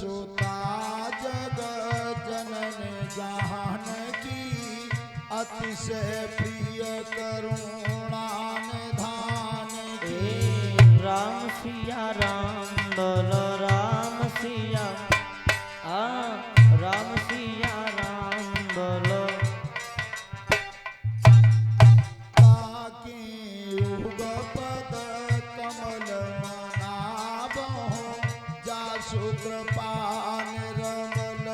सुता जगत जननी जानकी अतिशय प्रिय करुणा निधान की। राम सिया राम बोलो राम सिया राम सिया राम बोलो। ताकि युग पद कमल मनाबो जासु कृपा निर्मल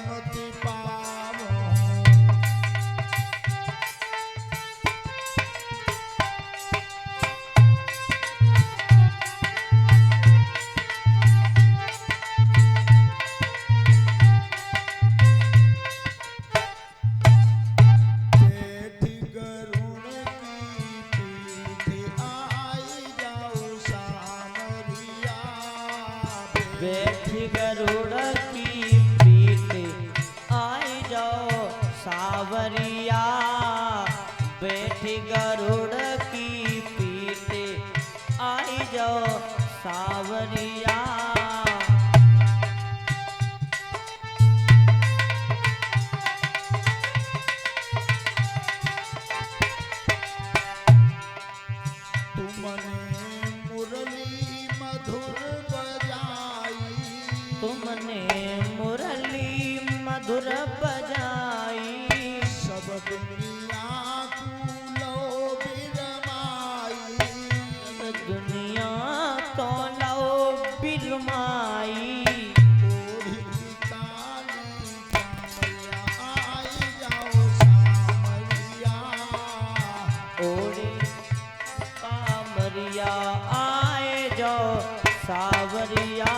मति पावो। बैठी गरुड़ की पीठ आई जाओ सावरिया। बैठी गरुड़ की पीठ आई जाओ सावरिया। तुमने मुरली मधुर बजाई। तुमने मुरली मधुर बजाई। सब दुनिया को बिरमाई। दुनिया तो लो बिरमाई। ओढ़ी काली कामया आई जाओ सामरिया। ओढ़े कामरिया आए जाओ सावरिया।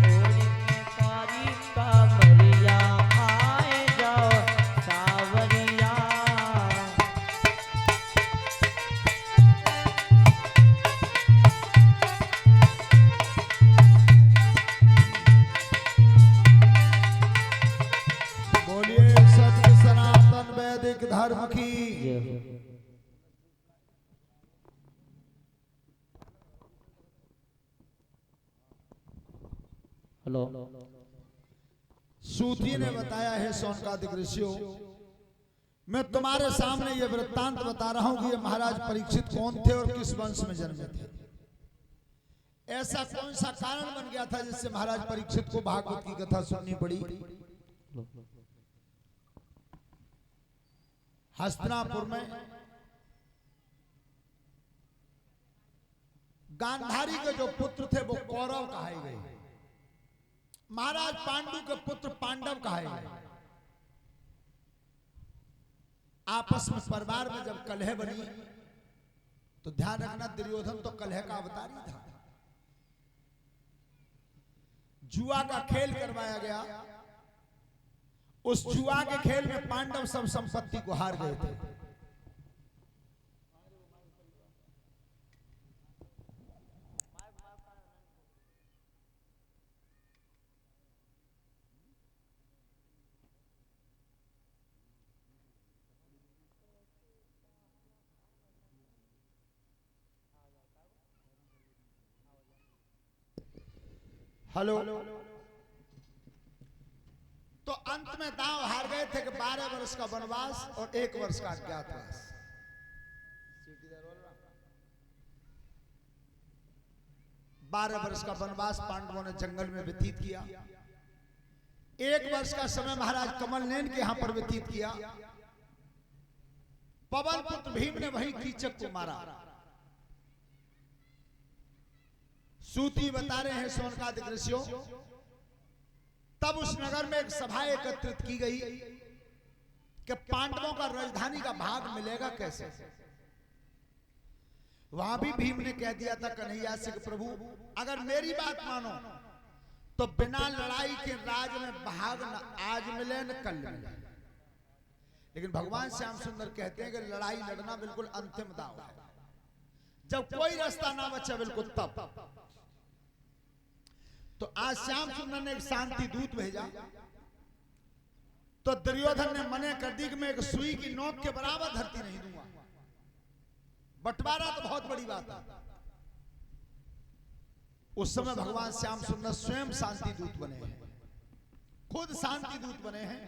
ओढ़े कारी कामरिया आए जाओ सावरिया। बोलिए सत्य सनातन वैदिक धर्म की। हेलो। सूती ने बताया है शौनकादिक ऋषियों, मैं तुम्हारे सामने ये वृत्तांत बता रहा हूं कि ये महाराज परीक्षित कौन थे और किस वंश में जन्मे थे। ऐसा कौन सा कारण बन गया था जिससे महाराज परीक्षित को भागवत की कथा सुननी पड़ी। हस्तिनापुर में गांधारी के जो पुत्र थे वो कौरव कहाए गए। महाराज पांडु के पुत्र पांडव कहाए गए। आपस में परिवार में जब कलह बनी तो ध्यान रखना दुर्योधन तो कलह का अवतारी था। जुआ का खेल करवाया गया। उस जुआ के खेल में पांडव सब संपत्ति को हार गए थे। हेलो। तो अंत में दांव हार गए थे कि 12 वर्ष का वनवास और 1 वर्ष का अज्ञातवास। 12 वर्ष का वनवास पांडवों ने जंगल में व्यतीत किया। 1 वर्ष का समय महाराज कमलनयन के यहां पर व्यतीत किया। पवन पुत्र भीम ने वहीं कीचक को मारा। सूती बता रहे हैं शौनकादिक ऋषियों, तब उस नगर में एक सभा एकत्रित की गई कि पांडवों का राजधानी का भाग मिलेगा कैसे। वहां भी भीम ने कह दिया था कन्हैया से कि प्रभु अगर मेरी बात मानो तो बिना लड़ाई के राज में भाग न आज मिले न कल मिले। लेकिन भगवान श्याम सुंदर कहते हैं कि लड़ाई लड़ना बिल्कुल अंतिम दाव है। जब कोई रास्ता ना बचा बिल्कुल तब। तो आज श्याम सुंदर ने एक शांति दूत भेजा तो दुर्योधन ने मने कर दी कि मैं एक सुई की नोक के बराबर धरती नहीं दूंगा। बंटवारा तो बहुत बड़ी बात है। उस समय भगवान श्याम सुंदर स्वयं शांति दूत बने हैं, खुद शांति दूत बने हैं।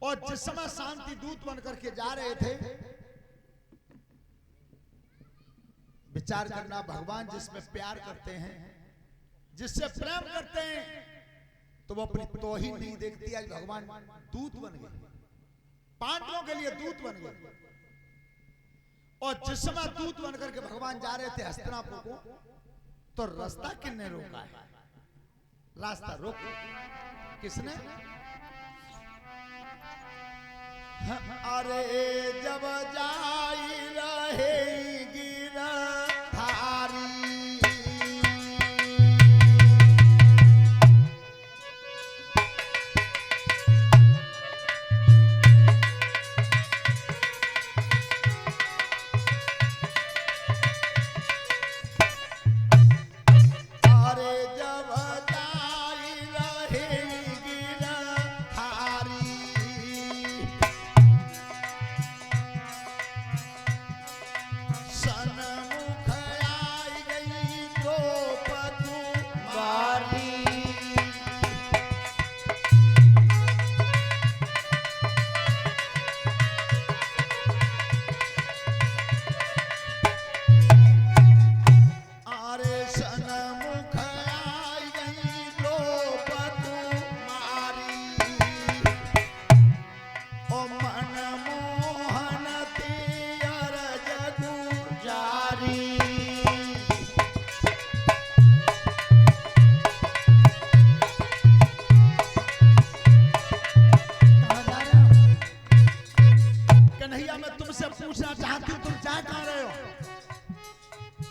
और जिस समय शांति दूत बन करके जा रहे थे, विचार करना, भगवान जिसमें प्यार करते हैं, जिससे प्रेम करते हैं, तो वो अपनी तौहीन नहीं देखती। आज भगवान दूत बन गए, पांडवों के लिए दूत बन गए। और जिस समय दूत बन करके भगवान जा रहे थे हस्तिनापुर को, तो रास्ता किसने रोका है? रास्ता रोक किसने? अरे जब जाई रहेगी थारी,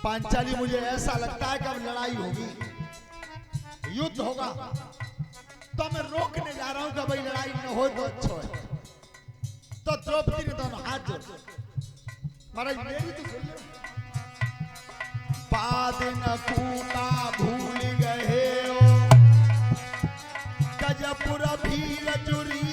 पांचाली, मुझे ऐसा लगता है कि अब लड़ाई होगी, युद्ध होगा, तो मैं रोकने जा रहा हूं कि भाई लड़ाई न हो तो अच्छा है। तो द्रौपदी ने दोनों हाथ जोड़, महाराज मेरी तो सुनिए। बाद न कूटा भूल गए हो, गजपुर भीर जुरी